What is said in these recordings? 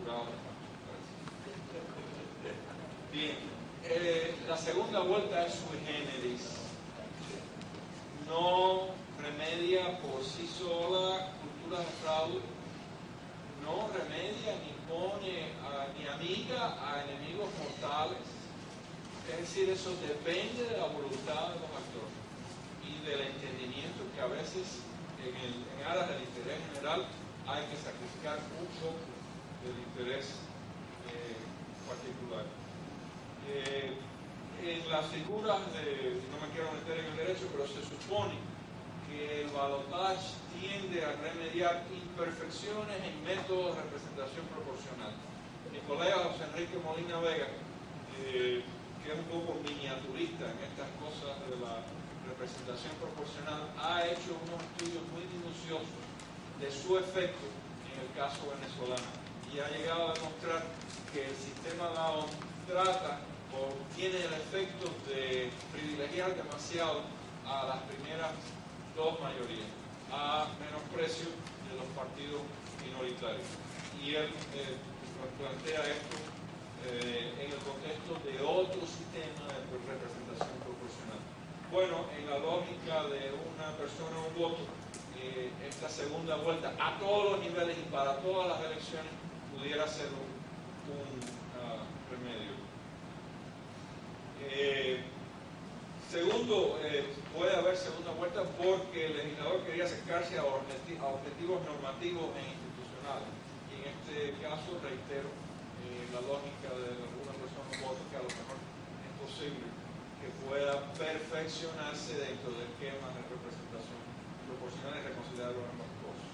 jurado. Bien, la segunda vuelta es sui generis. No remedia por sí sola cultura de fraude, no remedia ni pone ni amiga a enemigos mortales. Es decir, eso depende de la voluntad de los actores y del entendimiento que a veces en aras del interés general hay que sacrificar un poco del interés particular. En las figuras no me quiero meter en el derecho, pero se supone que el balotage tiende a remediar imperfecciones en métodos de representación proporcional. Mi colega José Enrique Molina Vega, que es un poco miniaturista en estas cosas de la representación proporcional, ha hecho unos estudios muy minuciosos de su efecto en el caso venezolano y ha llegado a demostrar que el sistema DAO trata o tiene el efecto de privilegiar demasiado a las primeras dos mayorías, a menosprecio de los partidos minoritarios. Y él plantea esto en el contexto de otro sistema de representación proporcional. Bueno, en la lógica de una persona un voto, esta segunda vuelta a todos los niveles y para todas las elecciones pudiera ser un remedio. Segundo, puede haber segunda vuelta porque el legislador quería acercarse a objetivos normativos e institucionales. Y en este caso, reitero, la lógica de alguna persona vota que a lo mejor es posible que pueda perfeccionarse dentro de esquemas de representación proporcional y reconciliar ambas cosas.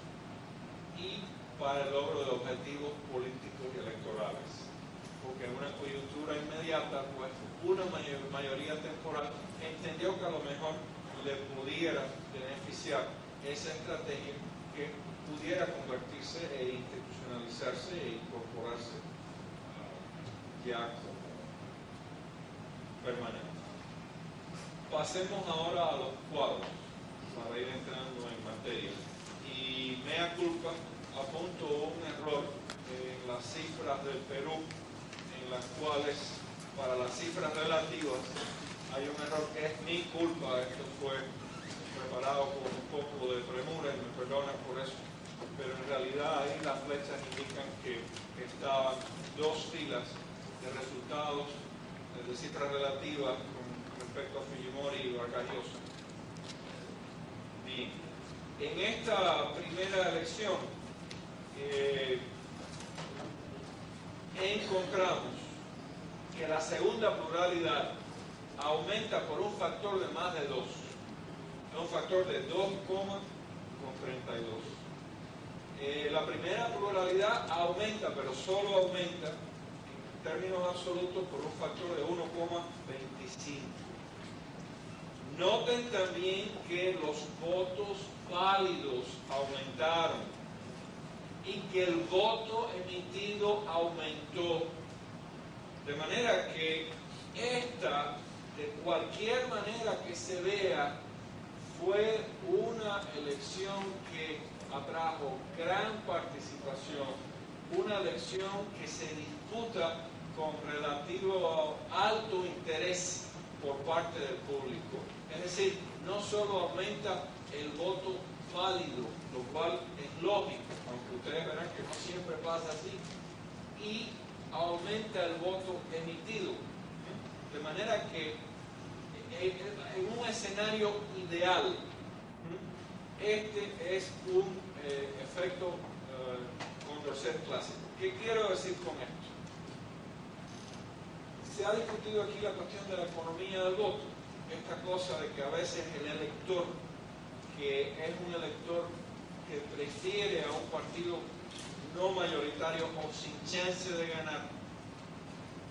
Y para el logro de objetivos políticos y electorales. Porque en una coyuntura inmediata, pues una mayoría temporal entendió que a lo mejor le pudiera beneficiar esa estrategia que pudiera convertirse e institucionalizarse e incorporarse ya como permanente. Pasemos ahora a los cuadros para ir entrando en materia. Y mea culpa, apunto un error en las cifras del Perú, en las cuales para las cifras relativas hay un error que es mi culpa. Esto fue preparado con un poco de premura y me perdonan por eso, pero en realidad ahí las flechas indican que estaban dos filas de resultados de cifras relativas con respecto a Fujimori y Vargas Llosa. Bien, en esta primera elección encontramos que la segunda pluralidad aumenta por un factor de más de 2, un factor de 2,32. La primera pluralidad aumenta, pero solo aumenta en términos absolutos por un factor de 1,25. Noten también que los votos válidos aumentaron y que el voto emitido aumentó. De manera que esta, de cualquier manera que se vea, fue una elección que atrajo gran participación, una elección que se disputa con relativo alto interés por parte del público. Es decir, no solo aumenta el voto válido, lo cual es lógico, aunque ustedes verán que no siempre pasa así, y aumenta el voto emitido. De manera que en un escenario ideal, este es un efecto Condorcet clásico. ¿Qué quiero decir con esto? Se ha discutido aquí la cuestión de la economía del voto, esta cosa de que a veces el elector, que es un elector que prefiere a un partido no mayoritario o sin chance de ganar,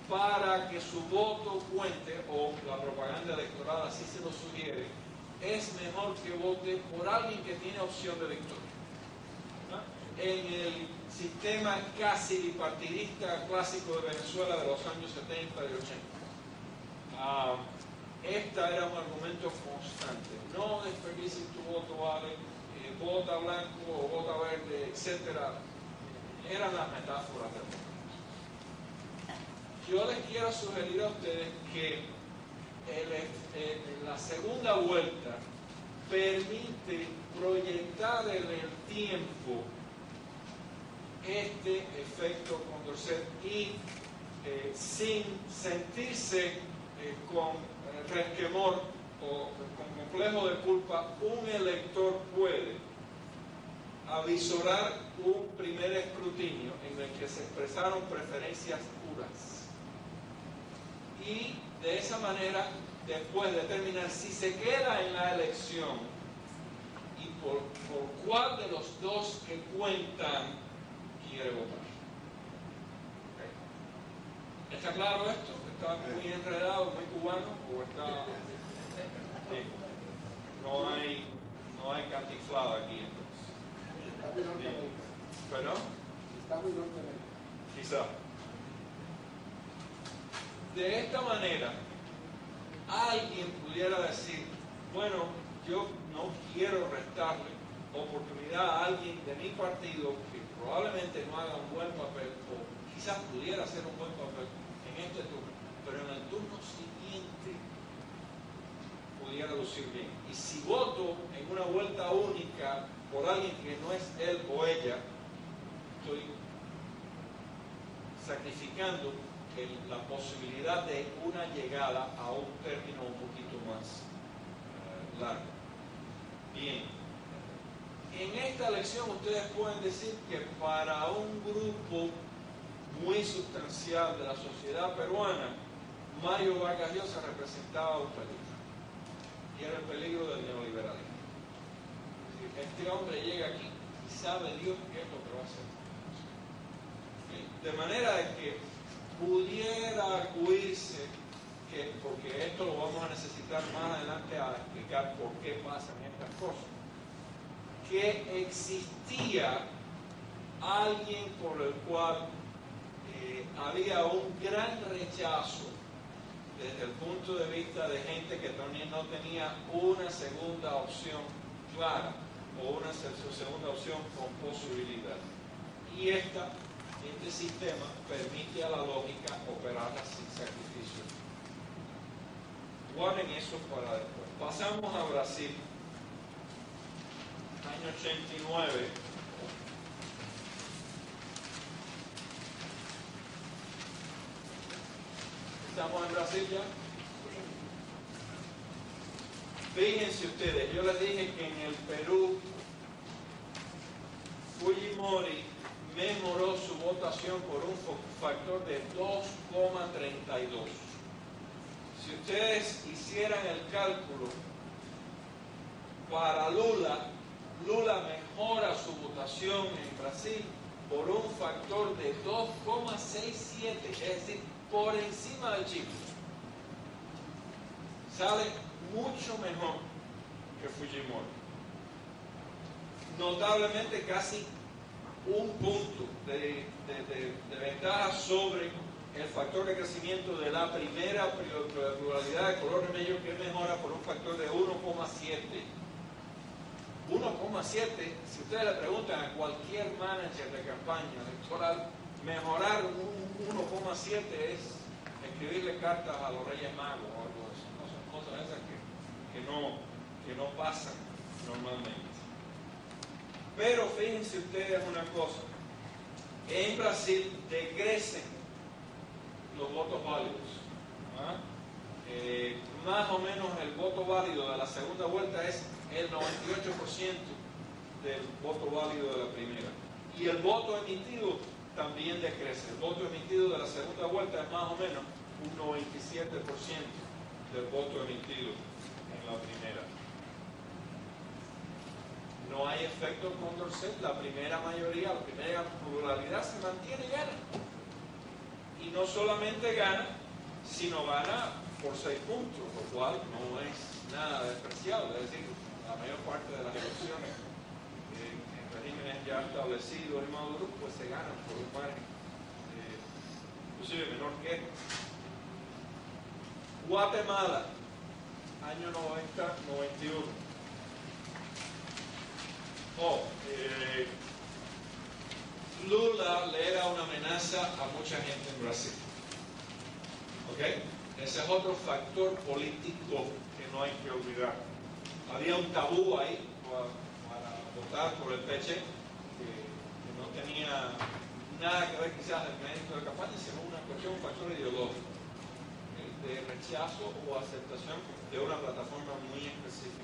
para que su voto cuente, o la propaganda electoral así se lo sugiere, es mejor que vote por alguien que tiene opción de victoria. ¿No? En el sistema casi bipartidista clásico de Venezuela de los años 70 y 80, esta era un argumento constante: no desperdicies tu voto, vale, vota blanco o vota verde, etc. eran las metáforas del momento. Yo les quiero sugerir a ustedes que la segunda vuelta permite proyectar en el tiempo este efecto Condorcet y sin sentirse con resquemor o con complejo de culpa, un elector puede avisorar un primer escrutinio en el que se expresaron preferencias puras y de esa manera después determinar si se queda en la elección y por cuál de los dos que cuentan quiere votar. ¿Okay? ¿Está claro esto? ¿Está muy enredado, muy cubano? ¿O está...? Sí. No hay cantiflada aquí entonces. Está muy norteamericano. ¿Perdón? Está muy norteamericano. Quizá. De esta manera, alguien pudiera decir, bueno, yo no quiero restarle oportunidad a alguien de mi partido que probablemente no haga un buen papel o quizás pudiera hacer un buen papel en este turno, pero en el turno siguiente pudiera lucir bien. Y si voto en una vuelta única por alguien que no es él o ella, estoy sacrificando la posibilidad de una llegada a un término un poquito más largo. Bien, en esta elección ustedes pueden decir que para un grupo muy sustancial de la sociedad peruana, Mario Vargas Llosa representaba un peligro, y era el peligro del neoliberalismo. Es decir, este hombre llega aquí y sabe Dios qué es lo que va a hacer. De manera de que pudiera arguirse que, porque esto lo vamos a necesitar más adelante a explicar por qué pasan estas cosas, que existía alguien por el cual había un gran rechazo desde el punto de vista de gente que también no tenía una segunda opción clara o una segunda opción con posibilidad. Y este sistema permite a la lógica operarla sin sacrificio. Guarden eso para después. Pasamos a Brasil, año 89. ¿Estamos en Brasil ya? Fíjense ustedes, yo les dije que en el Perú Fujimori mejoró su votación por un factor de 2,32. Si ustedes hicieran el cálculo para Lula mejora su votación en Brasil por un factor de 2,67, es decir, por encima del Chile. Sale mucho mejor que Fujimori. Notablemente casi un punto de ventaja sobre el factor de crecimiento de la primera pluralidad de color de medio, que mejora por un factor de 1,7. 1,7, si ustedes le preguntan a cualquier manager de campaña electoral, mejorar un 1,7 es escribirle cartas a los Reyes Magos o algo de eso. Cosas esas que no pasan normalmente. Pero fíjense ustedes una cosa, en Brasil decrecen los votos válidos. Más o menos el voto válido de la segunda vuelta es el 98% del voto válido de la primera. Y el voto emitido también decrece. El voto emitido de la segunda vuelta es más o menos un 97% del voto emitido en la primera. No hay efecto Condorcet, la primera mayoría, la primera pluralidad se mantiene y gana. Y no solamente gana, sino gana por 6 puntos, lo cual no es nada despreciable. Es decir, la mayor parte de las elecciones en regímenes ya establecidos y maduros, pues se ganan por un margen inclusive menor que este. Guatemala, año 90-91. Lula le era una amenaza a mucha gente en Brasil. ¿Ok? Ese es otro factor político que no hay que olvidar. Había un tabú ahí para votar por el PC que no tenía nada que ver quizás el mérito de campaña, sino una cuestión, un factor ideológico de rechazo o aceptación de una plataforma muy específica.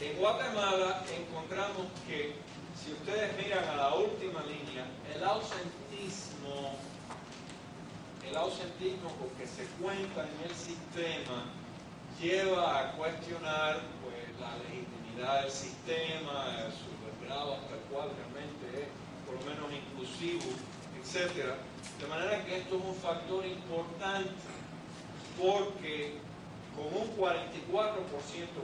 En Guatemala encontramos que, si ustedes miran a la última línea, el ausentismo porque se cuenta en el sistema lleva a cuestionar pues, la legitimidad del sistema, su grado hasta el cual realmente es por lo menos inclusivo, etc. De manera que esto es un factor importante porque con un 44%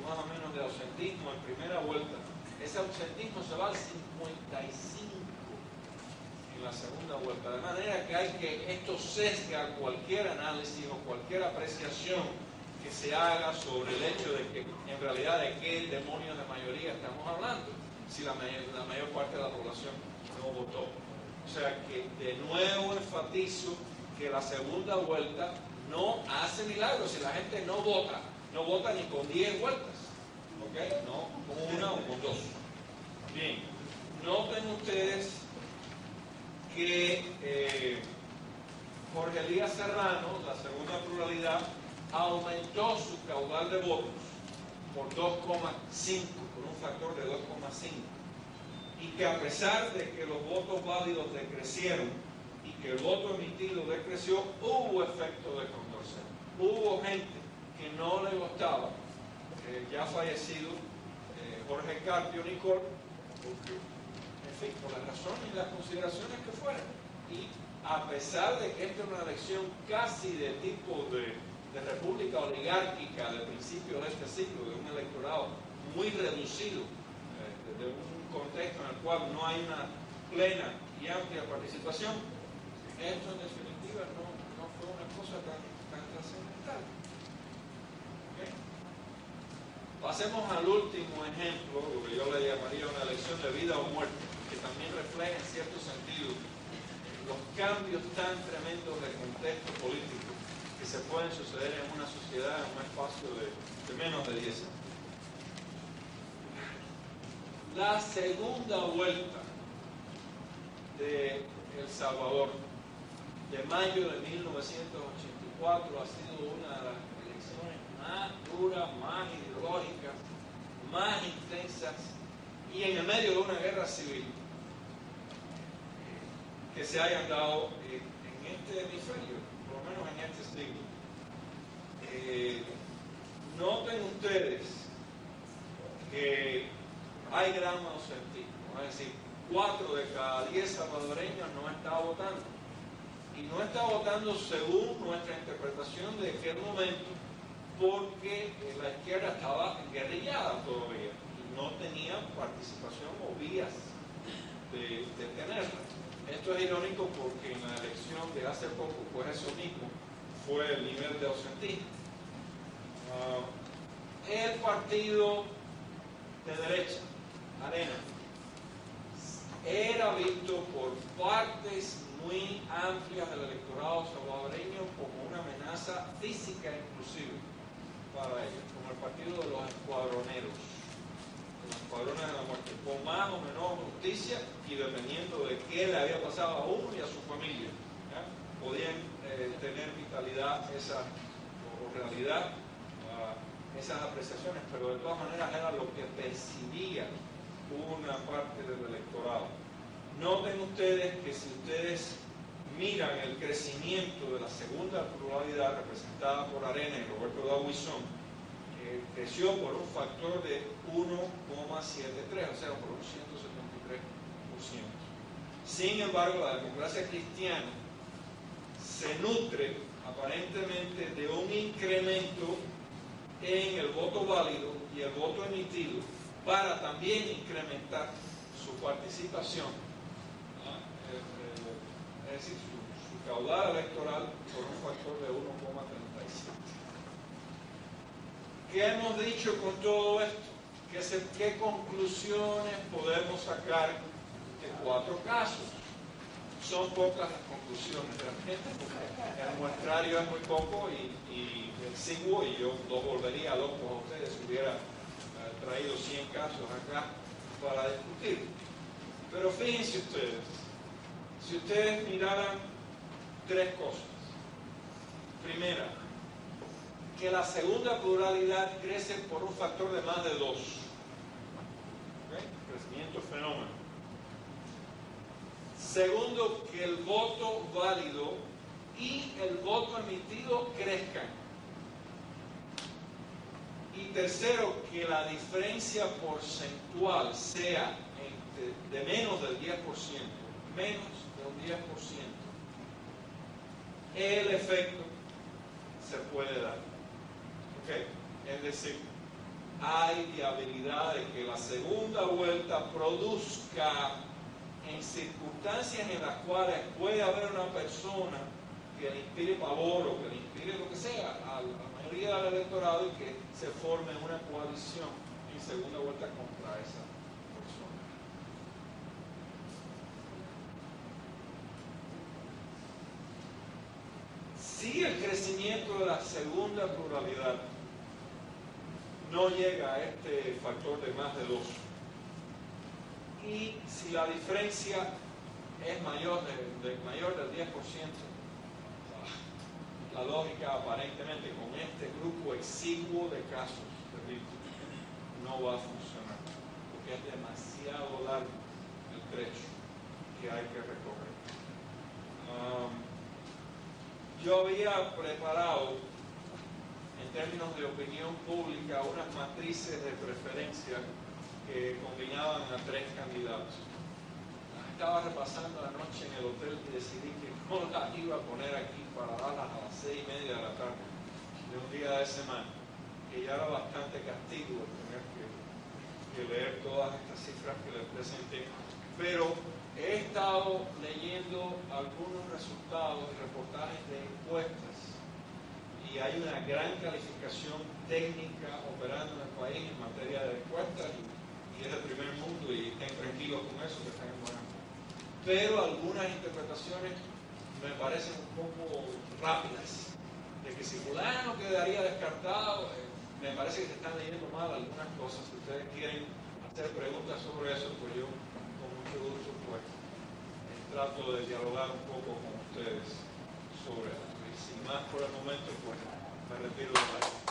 más o menos de ausentismo en primera vuelta, ese ausentismo se va al 55% en la segunda vuelta. De manera que esto sesga cualquier análisis o cualquier apreciación que se haga sobre el hecho de que en realidad de qué demonios de mayoría estamos hablando, si la mayor parte de la población no votó. O sea que de nuevo enfatizo que la segunda vuelta no hace milagros. Si la gente no vota ni con 10 vueltas, ¿ok? No con una o con dos. Bien, noten ustedes que Jorge Elías Serrano, la segunda pluralidad, aumentó su caudal de votos por 2,5, por un factor de 2,5, y que a pesar de que los votos válidos decrecieron y que el voto emitido decreció, hubo efecto de contorsión. Hubo gente que no le gustaba, ya fallecido, Jorge Carpio Nicol, porque, en fin, por las razones y las consideraciones que fueran. Y a pesar de que esta es una elección casi de tipo de república oligárquica de principios de este siglo, de un electorado muy reducido, de un contexto en el cual no hay una plena y amplia participación, esto en definitiva no fue una cosa tan trascendental. ¿Okay? Pasemos al último ejemplo, lo que yo le llamaría una elección de vida o muerte, que también refleja en cierto sentido los cambios tan tremendos de contexto político que se pueden suceder en una sociedad en un espacio de menos de 10 años. La segunda vuelta de El Salvador, de mayo de 1984, ha sido una de las elecciones más duras, más ideológicas, más intensas, y en el medio de una guerra civil que se hayan dado en este hemisferio, por lo menos en este siglo. Noten ustedes que hay gran ausentismo, es decir, 4 de cada 10 salvadoreños no está votando. Y no está votando según nuestra interpretación de aquel momento, porque la izquierda estaba guerrillada todavía y no tenía participación o vías de tenerla. Esto es irónico porque en la elección de hace poco, pues eso mismo fue el nivel de ausentismo. El partido de derecha, Arena, era visto por partes muy amplias del electorado salvadoreño como una amenaza física inclusive para ellos, como el partido de los escuadroneros, los escuadrones de la muerte, con más o menos justicia y dependiendo de qué le había pasado a uno y a su familia, ¿ya? Podían tener vitalidad o realidad esas apreciaciones, pero de todas maneras era lo que percibía una parte del electorado. Noten ustedes que si ustedes miran el crecimiento de la segunda pluralidad representada por Arena y Roberto Dauizón, creció por un factor de 1,73, o sea, por un 173%. Sin embargo, la democracia cristiana se nutre aparentemente de un incremento en el voto válido y el voto emitido para también incrementar su participación, es decir, su caudal electoral por un factor de 1,37. ¿Qué hemos dicho con todo esto? ¿Qué conclusiones podemos sacar de 4 casos? son pocas las conclusiones realmente, porque el muestrario es muy poco y exiguo, y yo los volvería locos a ustedes si hubiera traído 100 casos acá para discutir. Pero fíjense ustedes, si ustedes miraran tres cosas. Primera, que la segunda pluralidad crece por un factor de más de 2. ¿Okay? Crecimiento fenómeno. Segundo, que el voto válido y el voto emitido crezcan. Y tercero, que la diferencia porcentual sea de menos del 10%, menos de un 10%. El efecto se puede dar. ¿Okay? Es decir, hay viabilidad de que la segunda vuelta produzca en circunstancias en las cuales puede haber una persona que le inspire pavor o que le inspire lo que sea a la mayoría del electorado y que se forme una coalición en segunda vuelta contra esa persona. Si el crecimiento de la segunda pluralidad no llega a este factor de más de 2, y si la diferencia es mayor del 10%, la lógica aparentemente con este grupo exiguo de casos de víctimas no va a funcionar, porque es demasiado largo el trecho que hay que recorrer. Yo había preparado, en términos de opinión pública, unas matrices de preferencia que combinaban a tres candidatos. Estaba repasando anoche en el hotel y decidí que no las iba a poner aquí para darlas a las 6:30 de la tarde de un día de semana, que ya era bastante castigo tener que leer todas estas cifras que les presenté, pero he estado leyendo algunos resultados y reportajes de encuestas y hay una gran calificación técnica operando en el país en materia de encuestas y es del primer mundo y estén tranquilos con eso, que están en buenas manos. Pero algunas interpretaciones me parecen un poco rápidas, de que si fulano quedaría descartado, me parece que se están leyendo mal algunas cosas. Si ustedes quieren hacer preguntas sobre eso, pues yo con mucho gusto pues trato de dialogar un poco con ustedes sobre eso. Y sin más por el momento, pues me retiro de la.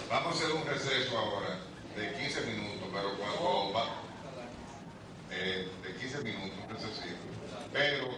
Vamos a hacer un receso ahora de 15 minutos, pero cuando va, de 15 minutos, un recesito. Pero